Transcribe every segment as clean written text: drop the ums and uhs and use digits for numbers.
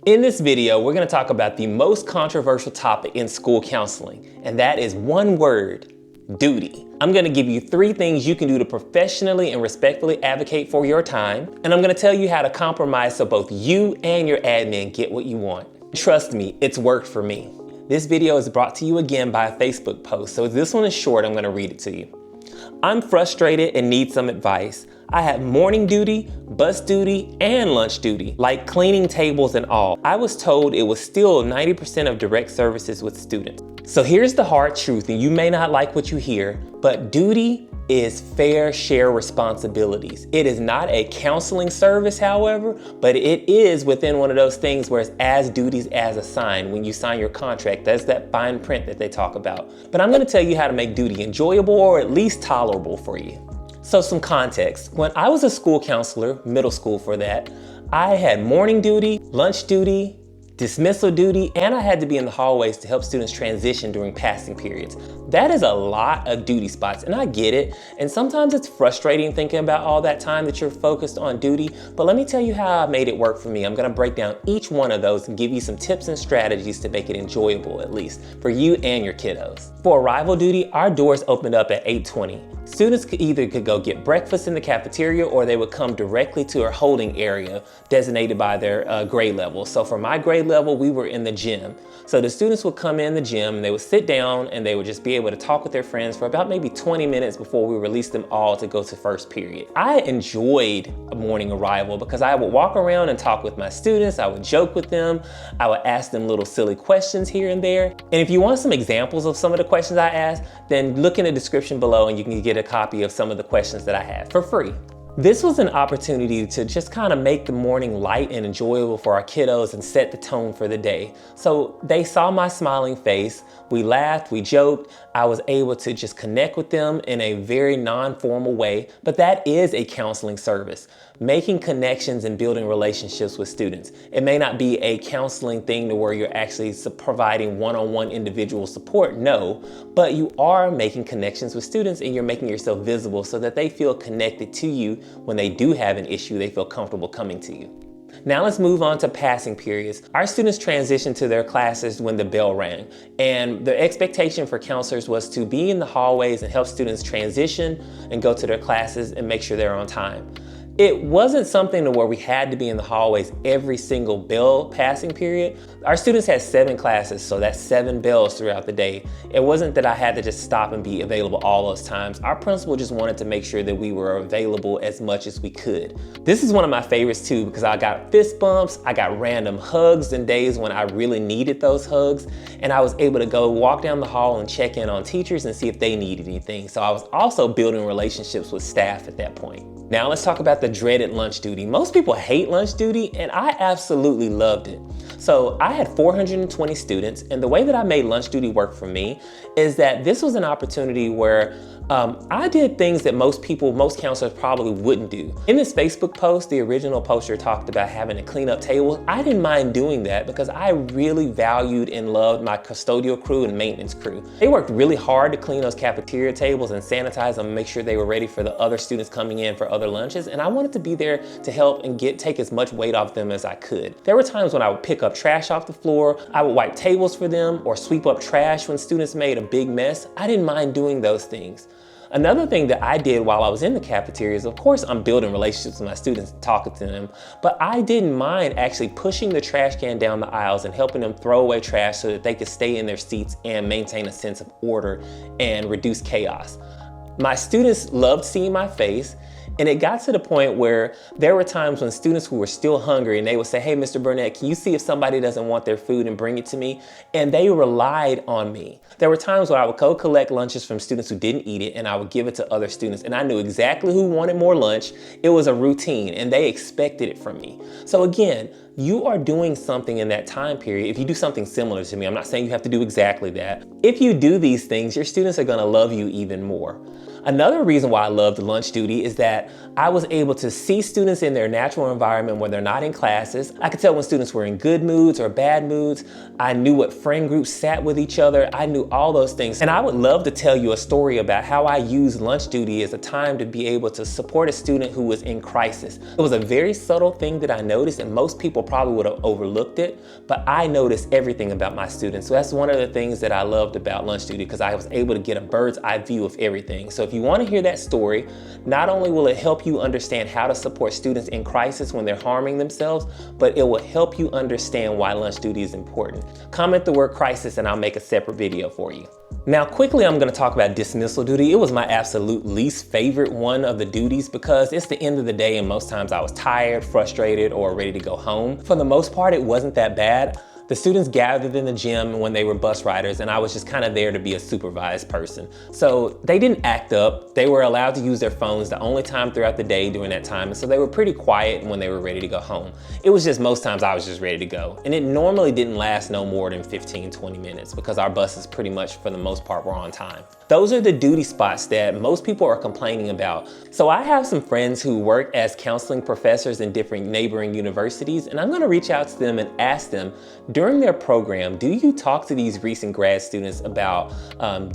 In this video, we're going to talk about the most controversial topic in school counseling, and that is one word: duty. I'm going to give you 3 things you can do to professionally and respectfully advocate for your time, and I'm going to tell you how to compromise so both you and your admin get what you want. Trust me, it's worked for me. This video is brought to you again by a Facebook post, so this one is short. I'm going to read it to you. I'm frustrated and need some advice. I have morning duty, bus duty, and lunch duty, like cleaning tables and all. I was told it was still 90% of direct services with students. So here's the hard truth, and you may not like what you hear, but duty is fair share responsibilities. It is not a counseling service, however, but it is within one of those things where it's as duties as assigned. When you sign your contract, that's that fine print that they talk about. But I'm gonna tell you how to make duty enjoyable or at least tolerable for you. So some context. When I was a school counselor, middle school for that, I had morning duty, lunch duty, dismissal duty, and I had to be in the hallways to help students transition during passing periods. That is a lot of duty spots, and I get it. And sometimes it's frustrating thinking about all that time that you're focused on duty, but let me tell you how I made it work for me. I'm gonna break down each one of those and give you some tips and strategies to make it enjoyable, at least, for you and your kiddos. For arrival duty, our doors opened up at 8:20. Students could go get breakfast in the cafeteria, or they would come directly to a holding area designated by their grade level. So for my grade level, we were in the gym. So the students would come in the gym and they would sit down and they would just be able to talk with their friends for about maybe 20 minutes before we released them all to go to first period. I enjoyed a morning arrival because I would walk around and talk with my students. I would joke with them. I would ask them little silly questions here and there. And if you want some examples of some of the questions I asked, then look in the description below and you can get a copy of some of the questions that I had for free. This was an opportunity to just kind of make the morning light and enjoyable for our kiddos and set the tone for the day. So they saw my smiling face, we laughed, we joked, I was able to just connect with them in a very non-formal way, but that is a counseling service. Making connections and building relationships with students. It may not be a counseling thing to where you're actually providing one-on-one individual support, no, but you are making connections with students and you're making yourself visible so that they feel connected to you. When they do have an issue, they feel comfortable coming to you. Now let's move on to passing periods. Our students transitioned to their classes when the bell rang, and the expectation for counselors was to be in the hallways and help students transition and go to their classes and make sure they're on time. It wasn't something to where we had to be in the hallways every single bell passing period. Our students had 7 classes, so that's 7 bells throughout the day. It wasn't that I had to just stop and be available all those times. Our principal just wanted to make sure that we were available as much as we could. This is one of my favorites too, because I got fist bumps, I got random hugs in days when I really needed those hugs, and I was able to go walk down the hall and check in on teachers and see if they needed anything. So I was also building relationships with staff at that point. Now let's talk about the dreaded lunch duty. Most people hate lunch duty, and I absolutely loved it. So I had 420 students, and the way that I made lunch duty work for me is that this was an opportunity where I did things that most counselors probably wouldn't do. In this Facebook post, the original poster talked about having to clean up tables. I didn't mind doing that because I really valued and loved my custodial crew and maintenance crew. They worked really hard to clean those cafeteria tables and sanitize them and make sure they were ready for the other students coming in for other lunches. And I wanted to be there to help and take as much weight off them as I could. There were times when I would pick up trash off the floor, I would wipe tables for them, or sweep up trash when students made a big mess. I didn't mind doing those things. Another thing that I did while I was in the cafeterias, of course I'm building relationships with my students, talking to them, but I didn't mind actually pushing the trash can down the aisles and helping them throw away trash so that they could stay in their seats and maintain a sense of order and reduce chaos. My students loved seeing my face, and it got to the point where there were times when students who were still hungry and they would say, "Hey, Mr. Burnett, can you see if somebody doesn't want their food and bring it to me?" And they relied on me. There were times where I would go collect lunches from students who didn't eat it, and I would give it to other students, and I knew exactly who wanted more lunch. It was a routine, and they expected it from me. So again, you are doing something in that time period. If you do something similar to me, I'm not saying you have to do exactly that. If you do these things, your students are gonna love you even more. Another reason why I loved lunch duty is that I was able to see students in their natural environment when they're not in classes. I could tell when students were in good moods or bad moods. I knew what friend groups sat with each other. I knew all those things. And I would love to tell you a story about how I used lunch duty as a time to be able to support a student who was in crisis. It was a very subtle thing that I noticed, and most people probably would have overlooked it, but I noticed everything about my students. So that's one of the things that I loved about lunch duty, because I was able to get a bird's eye view of everything. So if you want to hear that story, not only will it help you understand how to support students in crisis when they're harming themselves, but it will help you understand why lunch duty is important. Comment the word crisis and I'll make a separate video for you. Now quickly, I'm going to talk about dismissal duty. It was my absolute least favorite one of the duties because it's the end of the day and most times I was tired, frustrated, or ready to go home. For the most part, it wasn't that bad. The students gathered in the gym when they were bus riders, and I was just kind of there to be a supervised person. So they didn't act up. They were allowed to use their phones the only time throughout the day during that time, and so they were pretty quiet when they were ready to go home. It was just most times I was just ready to go. And it normally didn't last no more than 15, 20 minutes because our buses pretty much for the most part were on time. Those are the duty spots that most people are complaining about. So I have some friends who work as counseling professors in different neighboring universities, and I'm gonna reach out to them and ask them, during their program, do you talk to these recent grad students about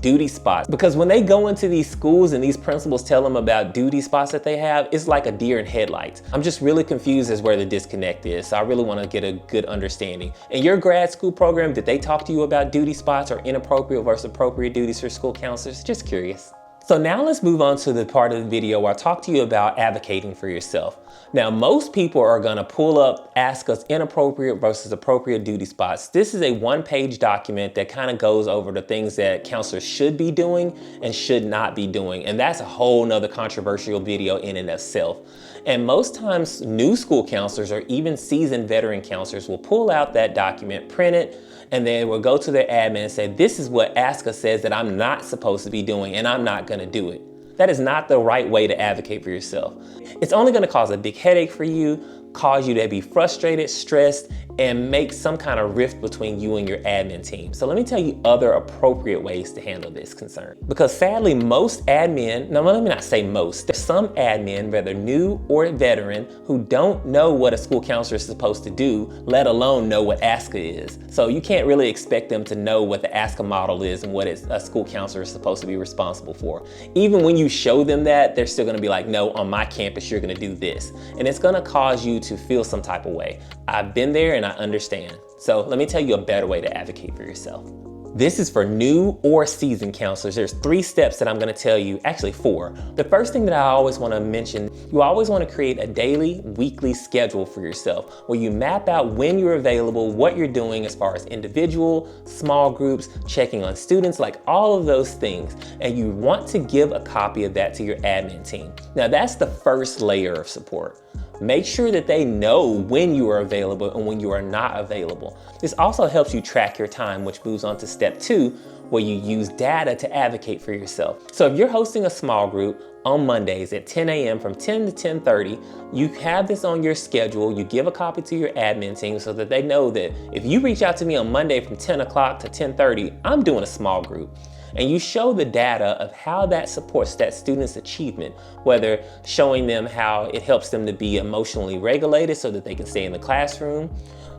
duty spots? Because when they go into these schools and these principals tell them about duty spots that they have, it's like a deer in headlights. I'm just really confused as where the disconnect is. So I really wanna get a good understanding. In your grad school program, did they talk to you about duty spots or inappropriate versus appropriate duties for school counselors? Just curious. So now let's move on to the part of the video where I talk to you about advocating for yourself. Now, most people are gonna pull up ASCA's inappropriate versus appropriate duty spots. This is a one-page document that kind of goes over the things that counselors should be doing and should not be doing. And that's a whole nother controversial video in and of itself. And most times new school counselors or even seasoned veteran counselors will pull out that document, print it, and then we'll go to their admin and say, this is what ASCA says that I'm not supposed to be doing and I'm not gonna do it. That is not the right way to advocate for yourself. It's only gonna cause a big headache for you, cause you to be frustrated, stressed, and make some kind of rift between you and your admin team. So let me tell you other appropriate ways to handle this concern. Because sadly, most admin, no, let me not say most, there's some admin, whether new or veteran, who don't know what a school counselor is supposed to do, let alone know what ASCA is. So you can't really expect them to know what the ASCA model is and what a school counselor is supposed to be responsible for. Even when you show them that, they're still gonna be like, no, on my campus, you're gonna do this. And it's gonna cause you to feel some type of way. I've been there and I understand. So let me tell you a better way to advocate for yourself. This is for new or seasoned counselors. There's 3 steps that I'm gonna tell you, actually 4. The first thing that I always wanna mention, you always wanna create a daily, weekly schedule for yourself where you map out when you're available, what you're doing as far as individual, small groups, checking on students, like all of those things. And you want to give a copy of that to your admin team. Now that's the first layer of support. Make sure that they know when you are available and when you are not available. This also helps you track your time, which moves on to step 2, where you use data to advocate for yourself. So if you're hosting a small group on Mondays at 10 a.m. from 10 to 10:30, you have this on your schedule, you give a copy to your admin team so that they know that if you reach out to me on Monday from 10 o'clock to 10:30, I'm doing a small group. And you show the data of how that supports that student's achievement, whether showing them how it helps them to be emotionally regulated so that they can stay in the classroom.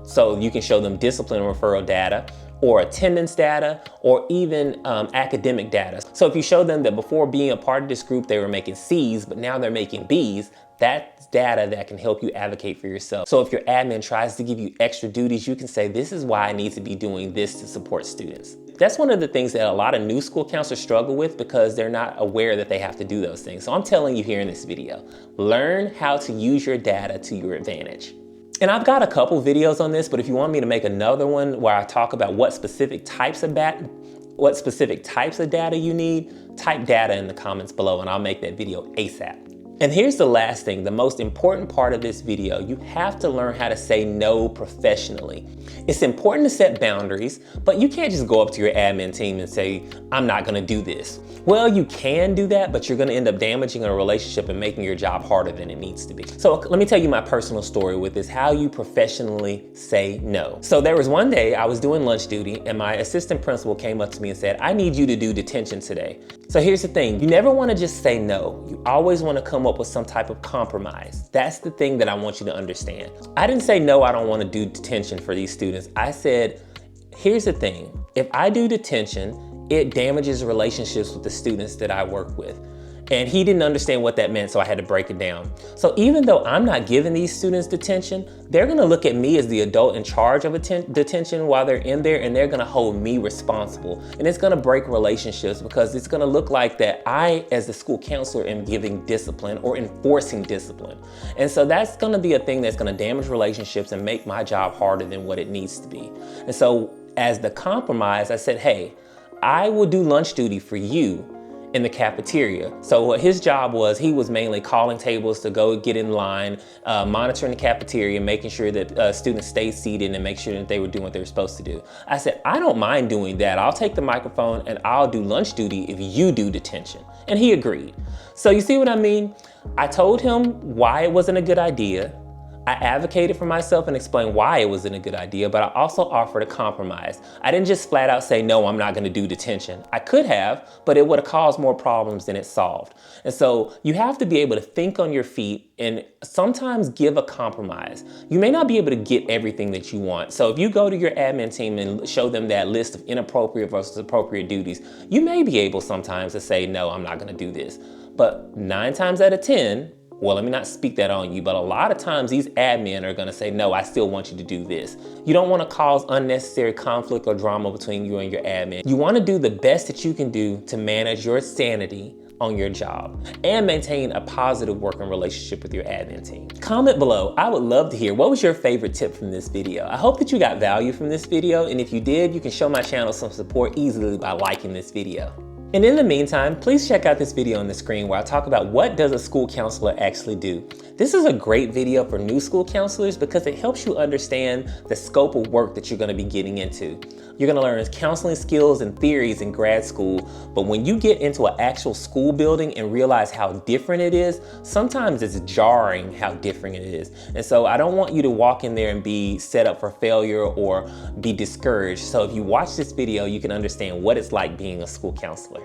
So you can show them discipline and referral data, or attendance data, or even academic data. So if you show them that before being a part of this group, they were making C's, but now they're making B's, that's data that can help you advocate for yourself. So if your admin tries to give you extra duties, you can say, this is why I need to be doing this to support students. That's one of the things that a lot of new school counselors struggle with because they're not aware that they have to do those things. So I'm telling you here in this video, learn how to use your data to your advantage. And I've got a couple videos on this, but if you want me to make another one where I talk about what specific types of data you need, type data in the comments below and I'll make that video ASAP. And here's the last thing, the most important part of this video. You have to learn how to say no professionally. It's important to set boundaries, but you can't just go up to your admin team and say, I'm not gonna do this. Well, you can do that, but you're gonna end up damaging a relationship and making your job harder than it needs to be. So let me tell you my personal story with this, how you professionally say no. So there was one day I was doing lunch duty and my assistant principal came up to me and said, I need you to do detention today. So here's the thing, you never want to just say no. You always want to come up with some type of compromise. That's the thing that I want you to understand. I didn't say no, I don't want to do detention for these students. I said, here's the thing, if I do detention, it damages relationships with the students that I work with. And he didn't understand what that meant, so I had to break it down. So even though I'm not giving these students detention, they're gonna look at me as the adult in charge of detention while they're in there, and they're gonna hold me responsible. And it's gonna break relationships because it's gonna look like that I, as the school counselor, am giving discipline or enforcing discipline. And so that's gonna be a thing that's gonna damage relationships and make my job harder than what it needs to be. And so as the compromise, I said, hey, I will do lunch duty for you in the cafeteria. So what his job was, he was mainly calling tables to go get in line, monitoring the cafeteria, making sure that students stayed seated and make sure that they were doing what they were supposed to do. I said, I don't mind doing that. I'll take the microphone and I'll do lunch duty if you do detention. And he agreed. So you see what I mean? I told him why it wasn't a good idea. I advocated for myself and explained why it wasn't a good idea, but I also offered a compromise. I didn't just flat out say, no, I'm not gonna do detention. I could have, but it would have caused more problems than it solved. And so you have to be able to think on your feet and sometimes give a compromise. You may not be able to get everything that you want. So if you go to your admin team and show them that list of inappropriate versus appropriate duties, you may be able sometimes to say, no, I'm not gonna do this. But 9 times out of 10, well, let me not speak that on you, but a lot of times these admin are gonna say, no, I still want you to do this. You don't wanna cause unnecessary conflict or drama between you and your admin. You wanna do the best that you can do to manage your sanity on your job and maintain a positive working relationship with your admin team. Comment below. I would love to hear, what was your favorite tip from this video? I hope that you got value from this video, and if you did, you can show my channel some support easily by liking this video. And in the meantime, please check out this video on the screen where I talk about what does a school counselor actually do. This is a great video for new school counselors because it helps you understand the scope of work that you're going to be getting into. You're going to learn counseling skills and theories in grad school, but when you get into an actual school building and realize how different it is, sometimes it's jarring how different it is. And so I don't want you to walk in there and be set up for failure or be discouraged. So if you watch this video, you can understand what it's like being a school counselor.